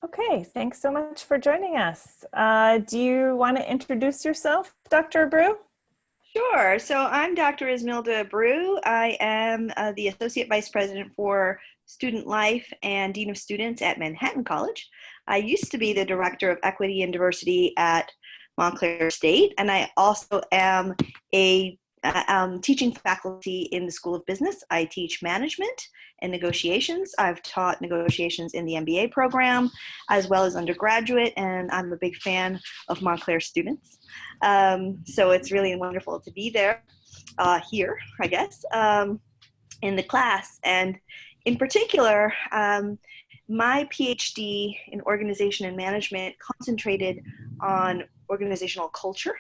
Okay, thanks so much for joining us. Do you want to introduce yourself, Dr. Abreu? Sure. So I'm Dr. Esmilda Abreu. I am the Associate Vice President for Student Life and Dean of Students at Manhattan College. I used to be the Director of Equity and Diversity at Montclair State, and I also am a teaching faculty in the School of Business. I teach management and negotiations. I've taught negotiations in the MBA program as well as undergraduate, and I'm a big fan of Montclair students. So it's really wonderful to be there, here, I guess, in the class. And in particular, my PhD in organization and management concentrated on organizational culture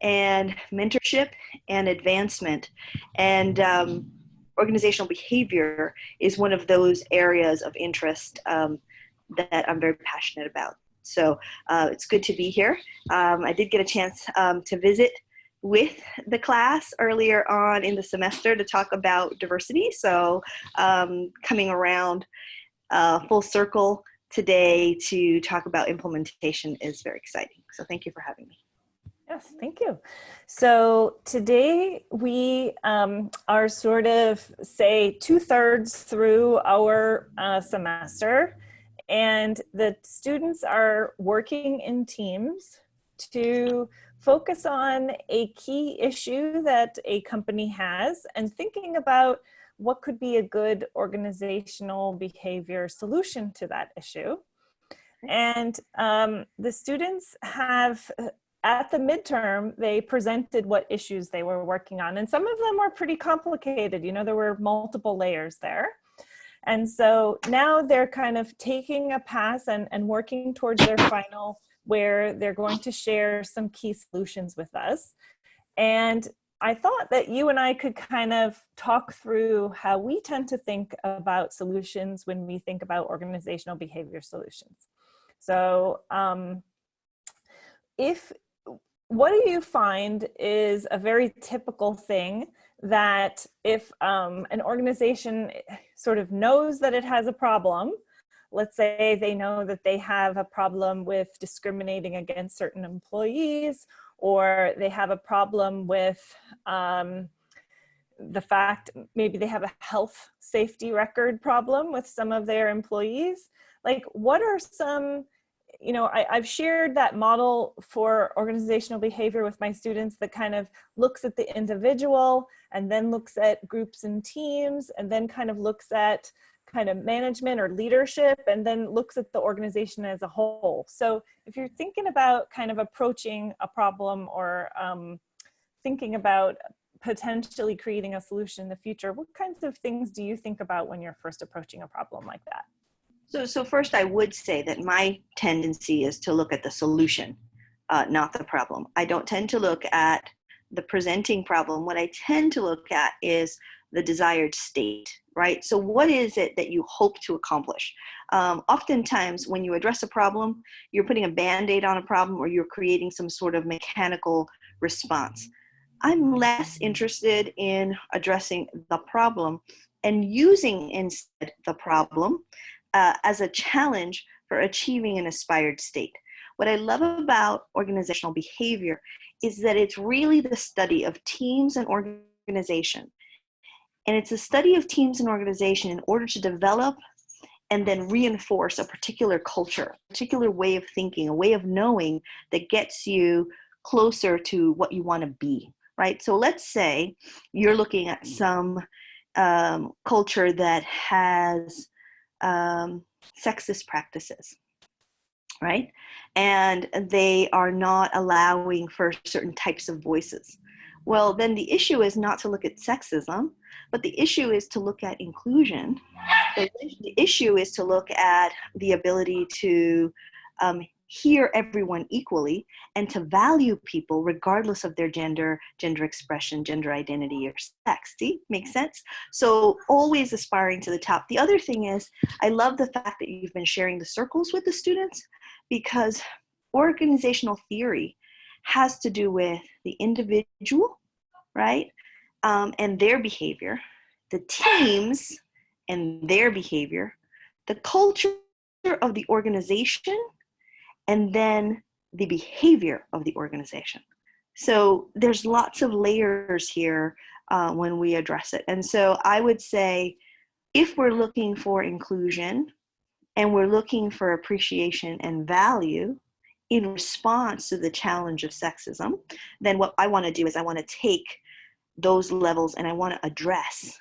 and mentorship and advancement. And organizational behavior is one of those areas of interest that I'm very passionate about. So it's good to be here. I did get a chance to visit with the class earlier on in the semester to talk about diversity. So coming around full circle today to talk about implementation is very exciting. So thank you for having me. Yes, thank you. So today we are sort of, say, 2/3 through our semester, and the students are working in teams to focus on a key issue that a company has and thinking about what could be a good organizational behavior solution to that issue. And the students have, at the midterm, they presented what issues they were working on. And some of them were pretty complicated. You know, there were multiple layers there. And so now they're kind of taking a pass and working towards their final, where they're going to share some key solutions with us. And I thought that you and I could kind of talk through how we tend to think about solutions when we think about organizational behavior solutions. So what do you find is a very typical thing that if an organization sort of knows that it has a problem, let's say they know that they have a problem with discriminating against certain employees, or they have a problem with the fact maybe they have a health safety record problem with some of their employees. Like, what are some, you know, I've shared that model for organizational behavior with my students that kind of looks at the individual and then looks at groups and teams and then kind of looks at kind of management or leadership and then looks at the organization as a whole. So if you're thinking about kind of approaching a problem or thinking about potentially creating a solution in the future, what kinds of things do you think about when you're first approaching a problem like that? So first, I would say that my tendency is to look at the solution, not the problem. I don't tend to look at the presenting problem. What I tend to look at is the desired state, right? So what is it that you hope to accomplish? Oftentimes, when you address a problem, you're putting a Band-Aid on a problem or you're creating some sort of mechanical response. I'm less interested in addressing the problem and using instead the problem as a challenge for achieving an aspired state. What I love about organizational behavior is that it's really the study of teams and organization. And it's a study of teams and organization in order to develop and then reinforce a particular culture, a particular way of thinking, a way of knowing that gets you closer to what you want to be, right? So let's say you're looking at some culture that has sexist practices, right? And they are not allowing for certain types of voices. Well, then the issue is not to look at sexism, but the issue is to look at inclusion. The issue is to look at the ability to hear everyone equally and to value people regardless of their gender expression, gender identity, or sex. See, makes sense? So always aspiring to the top. The other thing is, I love the fact that you've been sharing the circles with the students, because organizational theory has to do with the individual, right? And their behavior, the teams and their behavior, the culture of the organization and then the behavior of the organization. So there's lots of layers here when we address it. And so I would say, if we're looking for inclusion and we're looking for appreciation and value in response to the challenge of sexism, then what I want to do is I want to take those levels and I want to address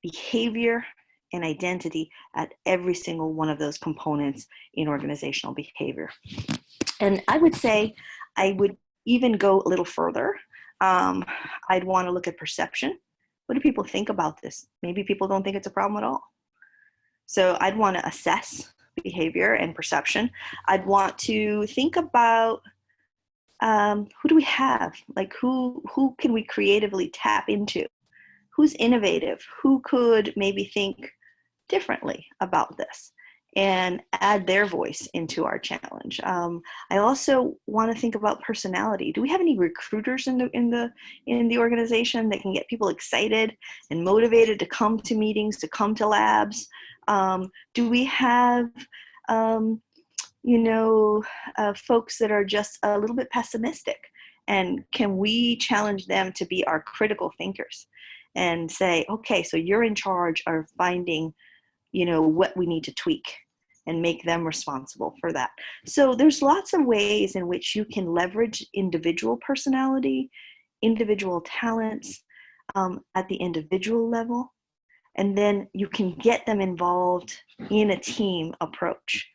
behavior and identity at every single one of those components in organizational behavior. And I would say I would even go a little further. I'd want to look at perception. What do people think about this? Maybe people don't think it's a problem at all. So I'd want to assess behavior and perception. I'd want to think about who do we have? Like who can we creatively tap into? Who's innovative? Who could maybe think differently about this and add their voice into our challenge? I also want to think about personality. Do we have any recruiters in the organization that can get people excited and motivated to come to meetings, to come to labs? Do we have folks that are just a little bit pessimistic, and can we challenge them to be our critical thinkers and say, okay, so you're in charge of finding what we need to tweak, and make them responsible for that. So there's lots of ways in which you can leverage individual personality, individual talents at the individual level, and then you can get them involved in a team approach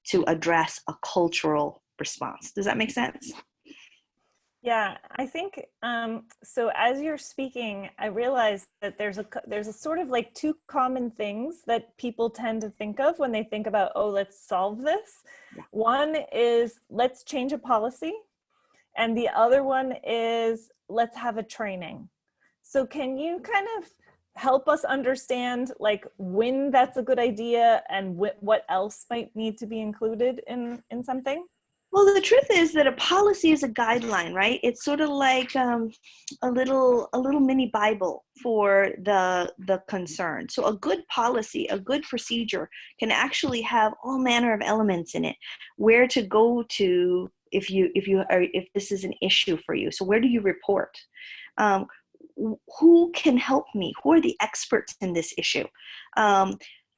to address a cultural response. Does that make sense? Yeah, I think so. As you're speaking, I realized that there's a sort of like two common things that people tend to think of when they think about, oh, let's solve this. Yeah. One is let's change a policy, and the other one is let's have a training. So can you kind of help us understand like when that's a good idea and what else might need to be included in something? Well, the truth is that a policy is a guideline, right? It's sort of like a little mini Bible for the concern. So a good policy, a good procedure can actually have all manner of elements in it. Where to go to if this is an issue for you. So where do you report? Who can help me? Who are the experts in this issue?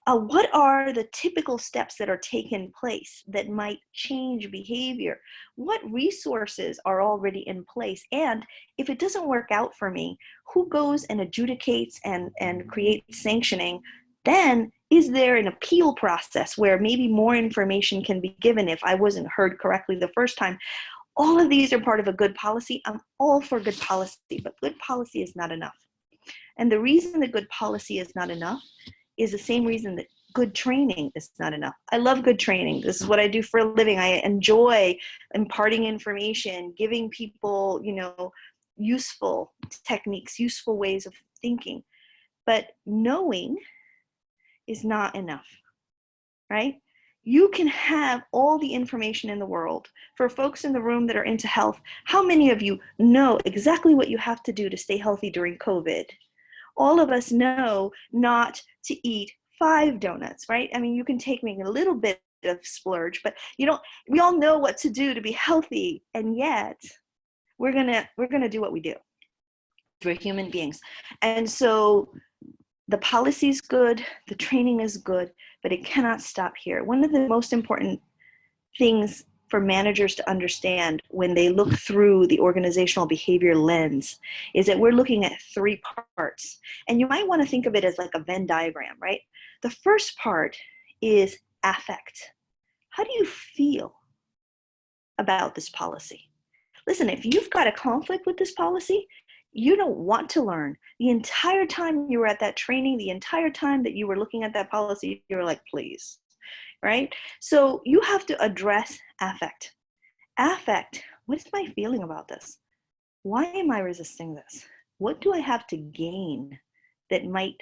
What are the typical steps that are taken place that might change behavior? What resources are already in place? And if it doesn't work out for me, who goes and adjudicates and creates sanctioning? Then is there an appeal process where maybe more information can be given if I wasn't heard correctly the first time? All of these are part of a good policy. I'm all for good policy, but good policy is not enough. And the reason that good policy is not enough is the same reason that good training is not enough. I love good training. This is what I do for a living. I enjoy imparting information, giving people, useful techniques, useful ways of thinking. But knowing is not enough, right? You can have all the information in the world. For folks in the room that are into health, how many of you know exactly what you have to do to stay healthy during COVID? All of us know not to eat 5 donuts, right? I mean, you can take maybe a little bit of splurge, but we all know what to do to be healthy, and yet we're gonna do what we do. We're human beings. And so the policy is good, the training is good, but it cannot stop here. One of the most important things for managers to understand when they look through the organizational behavior lens is that we're looking at 3 parts. And you might want to think of it as like a Venn diagram, right? The first part is affect. How do you feel about this policy? Listen, if you've got a conflict with this policy, you don't want to learn. The entire time you were at that training, the entire time that you were looking at that policy, you were like, please. Right? So you have to address affect. Affect, what is my feeling about this? Why am I resisting this? What do I have to gain that might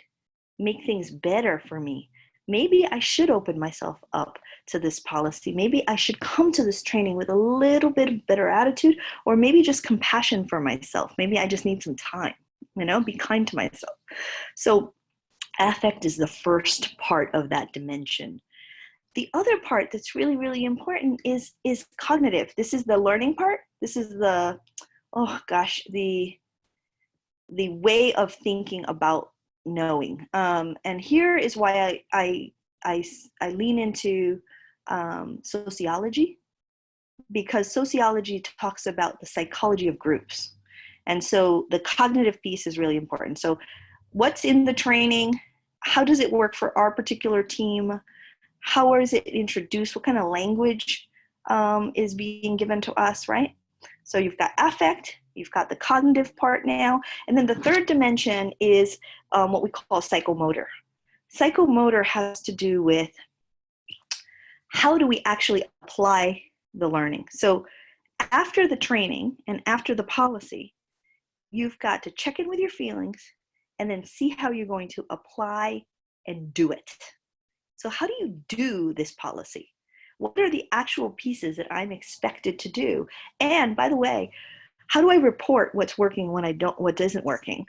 make things better for me? Maybe I should open myself up to this policy. Maybe I should come to this training with a little bit better attitude, or maybe just compassion for myself. Maybe I just need some time, be kind to myself. So affect is the first part of that dimension. the other part that's really, really important is cognitive. This is the learning part. This is the, oh gosh, the way of thinking about knowing. And here is why I lean into sociology, because sociology talks about the psychology of groups. And so the cognitive piece is really important. So what's in the training? How does it work for our particular team? How is it introduced? What kind of language is being given to us, right? So you've got affect, you've got the cognitive part now, and then the third dimension is what we call psychomotor. Psychomotor has to do with how do we actually apply the learning. So after the training and after the policy, you've got to check in with your feelings and then see how you're going to apply and do it. So how do you do this policy? What are the actual pieces that I'm expected to do? And by the way, how do I report what's working when what isn't working?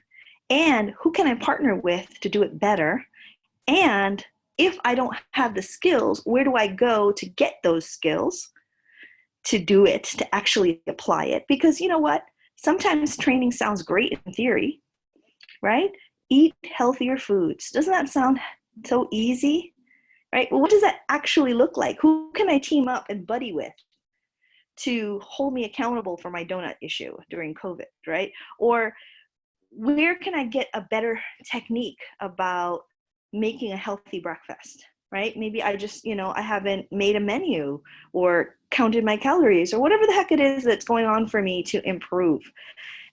And who can I partner with to do it better? And if I don't have the skills, where do I go to get those skills to do it, to actually apply it? Because you know what? Sometimes training sounds great in theory, right? Eat healthier foods. Doesn't that sound so easy? Right? Well, what does that actually look like? Who can I team up and buddy with to hold me accountable for my donut issue during COVID, right? Or where can I get a better technique about making a healthy breakfast, right? Maybe I just, I haven't made a menu or counted my calories or whatever the heck it is that's going on for me to improve.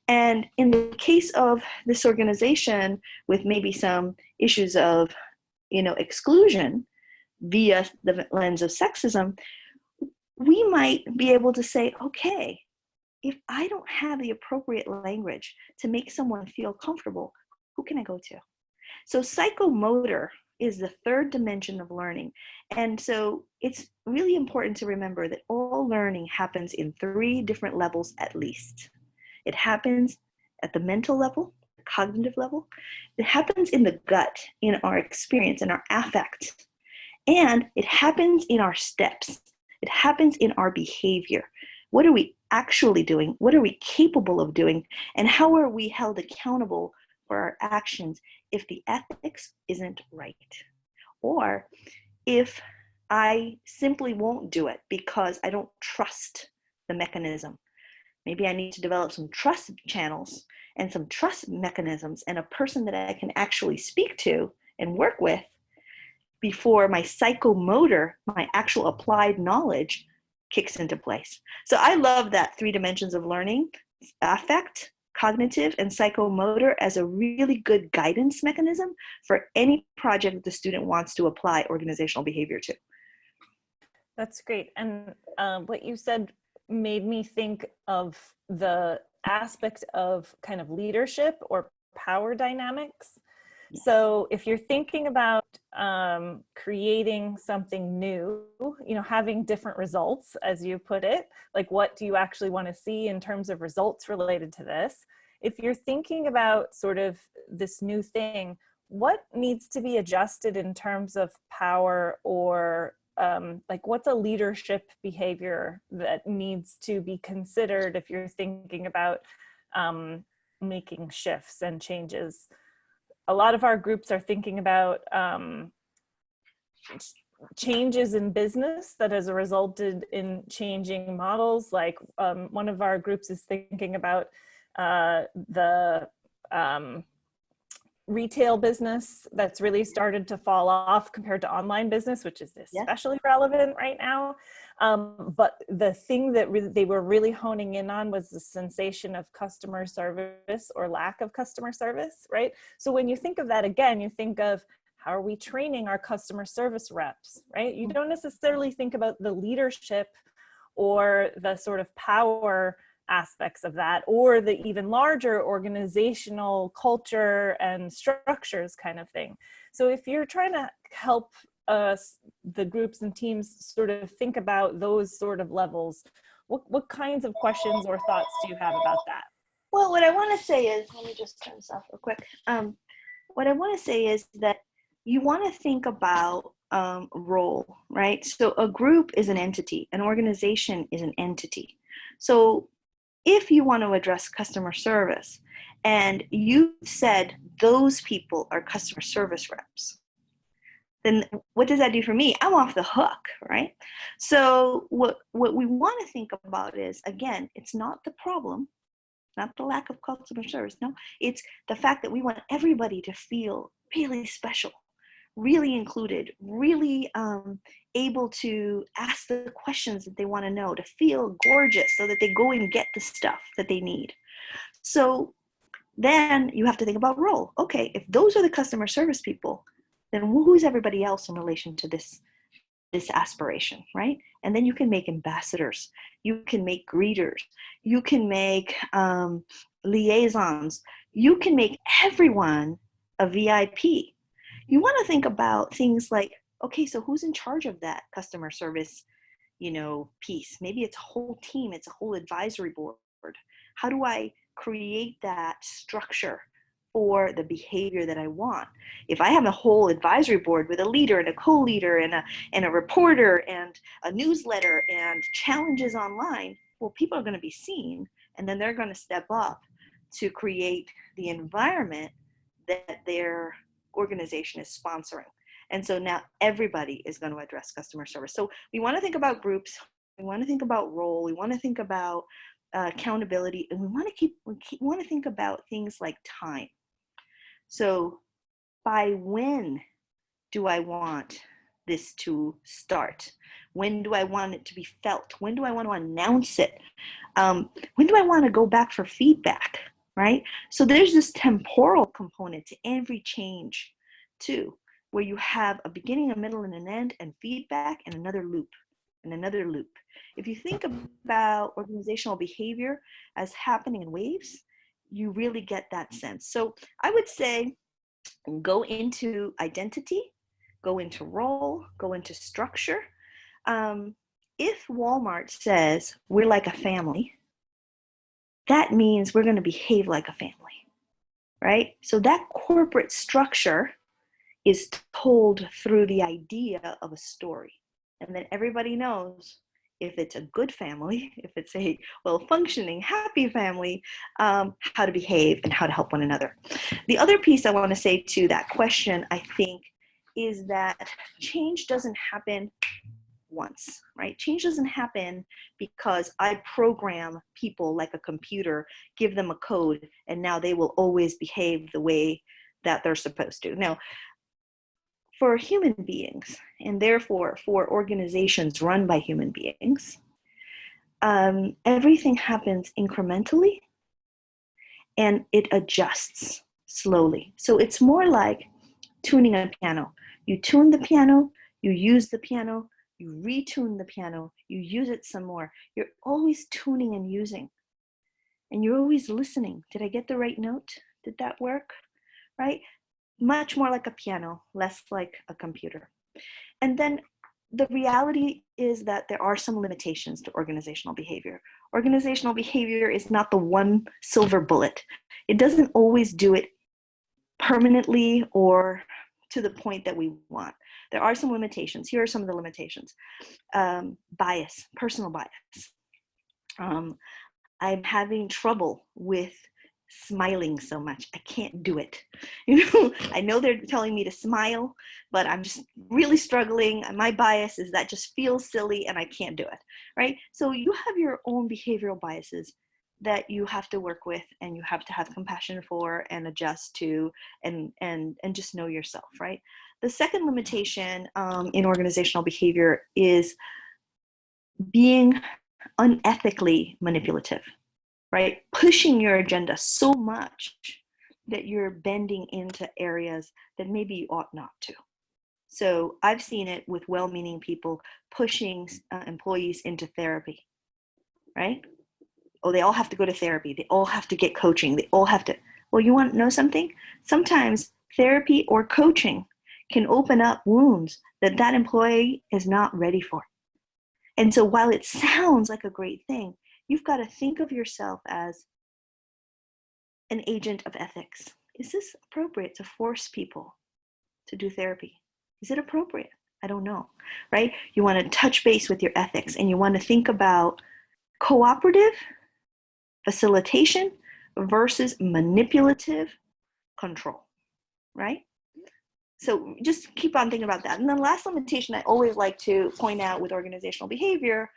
And in the case of this organization with maybe some issues of, exclusion, via the lens of sexism, we might be able to say, okay, if I don't have the appropriate language to make someone feel comfortable, who can I go to? So psychomotor is the third dimension of learning. And so it's really important to remember that all learning happens in 3 different levels at least. It happens at the mental level, the cognitive level. It happens in the gut, in our experience, in our affect. And it happens in our steps. It happens in our behavior. What are we actually doing? What are we capable of doing? And how are we held accountable for our actions if the ethics isn't right? Or if I simply won't do it because I don't trust the mechanism. Maybe I need to develop some trust channels and some trust mechanisms and a person that I can actually speak to and work with before my psychomotor, my actual applied knowledge, kicks into place. So I love that 3 dimensions of learning, affect, cognitive, and psychomotor, as a really good guidance mechanism for any project that the student wants to apply organizational behavior to. That's great. And what you said made me think of the aspect of kind of leadership or power dynamics. So if you're thinking about creating something new, having different results, as you put it, like what do you actually want to see in terms of results related to this? If you're thinking about sort of this new thing, what needs to be adjusted in terms of power, or like what's a leadership behavior that needs to be considered if you're thinking about making shifts and changes? A lot of our groups are thinking about changes in business that has resulted in changing models. Like one of our groups is thinking about the retail business that's really started to fall off compared to online business, which is especially relevant right now. But the thing that they were really honing in on was the sensation of customer service or lack of customer service, right? So when you think of that again, you think of how are we training our customer service reps, right? You don't necessarily think about the leadership or the sort of power aspects of that, or the even larger organizational culture and structures kind of thing. So if you're trying to help the groups and teams sort of think about those sort of levels, what kinds of questions or thoughts do you have about that? Well, what I want to say is, let me just turn this off real quick. What I want to say is that you want to think about role, right? So a group is an entity, an organization is an entity. So if you want to address customer service and you said those people are customer service reps, then what does that do for me? I'm off the hook, right? So what we want to think about is, again, it's not the problem, not the lack of customer service. No, it's the fact that we want everybody to feel really special, really included, really able to ask the questions that they want to know, to feel gorgeous so that they go and get the stuff that they need. So then you have to think about role. Okay, if those are the customer service people, then who's everybody else in relation to this aspiration, right? And then you can make ambassadors, you can make greeters, you can make liaisons, you can make everyone a VIP. You want to think about things like, okay, so who's in charge of that customer service, piece? Maybe it's a whole team, it's a whole advisory board. How do I create that structure for the behavior that I want? If I have a whole advisory board with a leader and a co-leader and a reporter and a newsletter and challenges online, well, people are going to be seen, and then they're going to step up to create the environment that their organization is sponsoring. And so now everybody is going to address customer service. So we want to think about groups, we want to think about role, we want to think about accountability, and we want to think about things like time. So by when do I want this to start? When do I want it to be felt? When do I want to announce it? When do I want to go back for feedback, right? So there's this temporal component to every change too, where you have a beginning, a middle, and an end, and feedback, and another loop, and another loop. If you think about organizational behavior as happening in waves, you really get that sense. So I would say go into identity, go into role, go into structure. If Walmart says we're like a family, that means we're going to behave like a family, right? So that corporate structure is told through the idea of a story. And then everybody knows if it's a good family, if it's a well-functioning, happy family, how to behave and how to help one another. The other piece I want to say to that question, I think, is that change doesn't happen once, right? Change doesn't happen because I program people like a computer, give them a code, and now they will always behave the way that they're supposed to. No, for human beings, and therefore for organizations run by human beings, everything happens incrementally and it adjusts slowly. So it's more like tuning a piano. You tune the piano, you use the piano, you retune the piano, you use it some more. You're always tuning and using. And you're always listening. Did I get the right note? Did that work? Right? Much more like a piano, less like a computer. And then the reality is that there are some limitations to organizational behavior. Organizational behavior is not the one silver bullet. It doesn't always do it permanently or to the point that we want. There are some limitations. Here are some of the limitations. Bias, personal bias. I'm having trouble with smiling so much. I can't do it. I know they're telling me to smile, but I'm just really struggling. My bias is that just feels silly and I can't do it, right? So you have your own behavioral biases that you have to work with and you have to have compassion for and adjust to and just know yourself, right? The second limitation in organizational behavior is being unethically manipulative, right? Pushing your agenda so much that you're bending into areas that maybe you ought not to. So I've seen it with well-meaning people pushing employees into therapy, right? Oh, they all have to go to therapy. They all have to get coaching. They all have to. Well, you want to know something? Sometimes therapy or coaching can open up wounds that that employee is not ready for. And so while it sounds like a great thing, you've got to think of yourself as an agent of ethics. Is this appropriate to force people to do therapy? Is it appropriate? I don't know, right? You want to touch base with your ethics, and you want to think about cooperative facilitation versus manipulative control, right? So just keep on thinking about that. And the last limitation I always like to point out with organizational behavior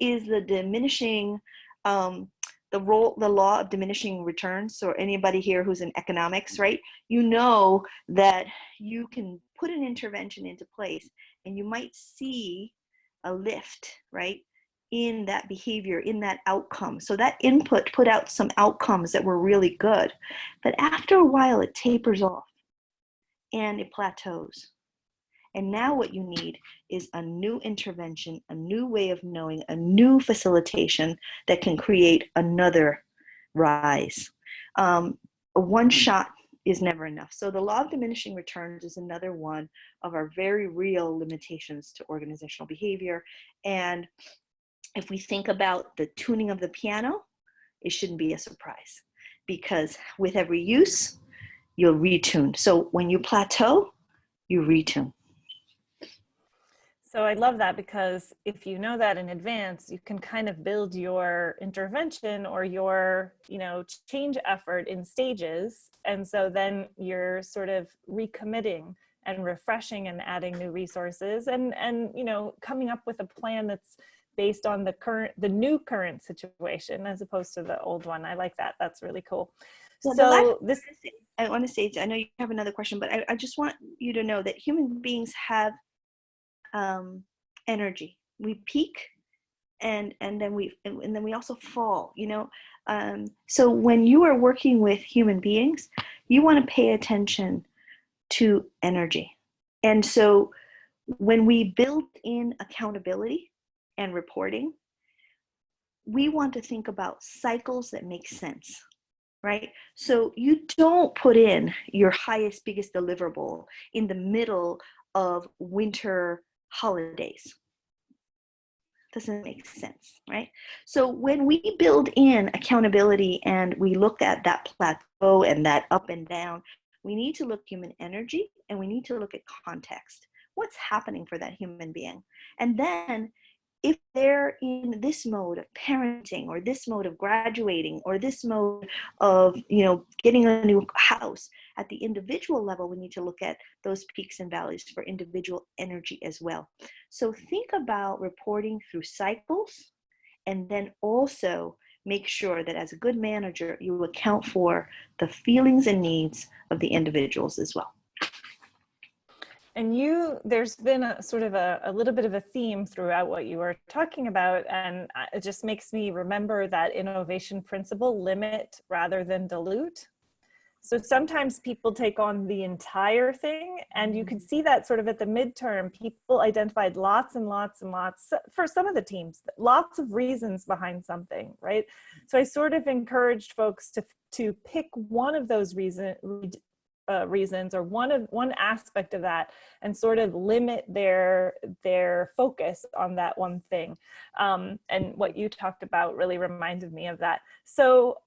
is the diminishing, the law of diminishing returns. So anybody here who's in economics, right? You know that you can put an intervention into place and you might see a lift, right? In that behavior, in that outcome. So that input put out some outcomes that were really good. But after a while, it tapers off and it plateaus. And now what you need is a new intervention, a new way of knowing, a new facilitation that can create another rise. A one shot is never enough. So the law of diminishing returns is another one of our very real limitations to organizational behavior. And if we think about the tuning of the piano, it shouldn't be a surprise, because with every use, you'll retune. So when you plateau, you retune. So I love that, because if you know that in advance, you can kind of build your intervention or your, change effort in stages. And so then you're sort of recommitting and refreshing and adding new resources and coming up with a plan that's based on the new current situation as opposed to the old one. I like that. That's really cool. Well, so I want to say, I know you have another question, but I just want you to know that human beings have energy. We peak and then we also fall, so when you are working with human beings, you want to pay attention to energy. And so when we build in accountability and reporting, we want to think about cycles that make sense, right? So you don't put in your highest, biggest deliverable in the middle of winter holidays. Doesn't make sense, right? So when we build in accountability and we look at that plateau and that up and down, we need to look at human energy and we need to look at context. What's happening for that human being? And then if they're in this mode of parenting or this mode of graduating or this mode of getting a new house, at the individual level we need to look at those peaks and valleys for individual energy as well. So think about reporting through cycles, and then also make sure that as a good manager you account for the feelings and needs of the individuals as well. And there's been a sort of a little bit of a theme throughout what you were talking about, and it just makes me remember that innovation principle: limit rather than dilute. So sometimes people take on the entire thing, and you could see that sort of at the midterm. People identified lots and lots and lots, for some of the teams, lots of reasons behind something, right? So I sort of encouraged folks to pick one of those reasons or one aspect of that, and sort of limit their focus on that one thing. And what you talked about really reminded me of that. So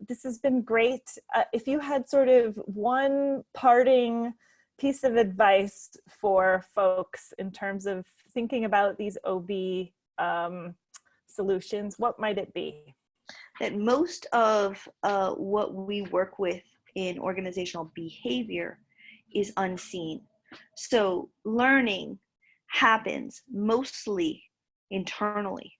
this has been great. If you had sort of one parting piece of advice for folks in terms of thinking about these OB solutions, what might it be? That most of what we work with in organizational behavior is unseen. So learning happens mostly internally.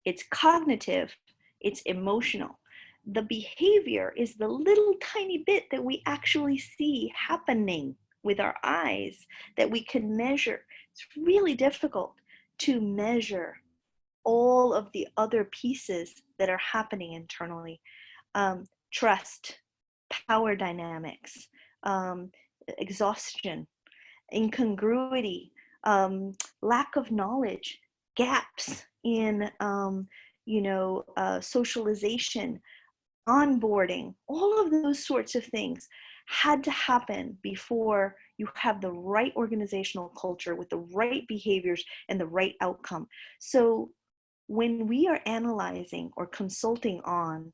It's cognitive, it's emotional. The behavior is the little tiny bit that we actually see happening with our eyes that we can measure. It's really difficult to measure all of the other pieces that are happening internally. Trust, power dynamics, exhaustion, incongruity, lack of knowledge, gaps in socialization, onboarding, all of those sorts of things had to happen before you have the right organizational culture with the right behaviors and the right outcome. So when we are analyzing or consulting on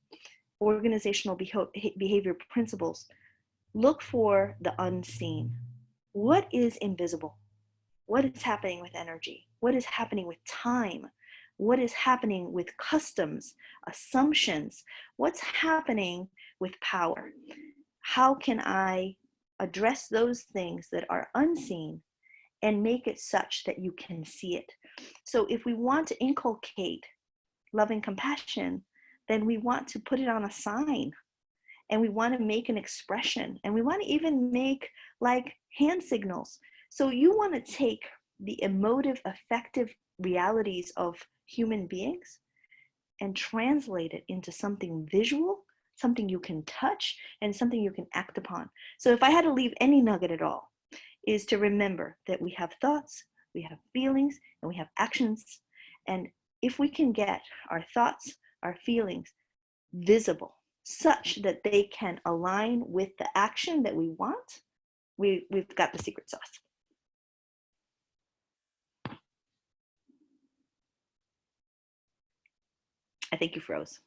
organizational behavior principles, look for the unseen. What is invisible? What is happening with energy? What is happening with time? What is happening with customs, assumptions? What's happening with power? How can I address those things that are unseen and make it such that you can see it? So if we want to inculcate loving compassion, then we want to put it on a sign, and we want to make an expression, and we want to even make like hand signals. So you want to take the emotive, affective realities of human beings and translate it into something visual, something you can touch, and something you can act upon. So if I had to leave any nugget at all, is to remember that we have thoughts, we have feelings, and we have actions. And if we can get our thoughts, our feelings visible, such that they can align with the action that we want, we've got the secret sauce. I think you froze.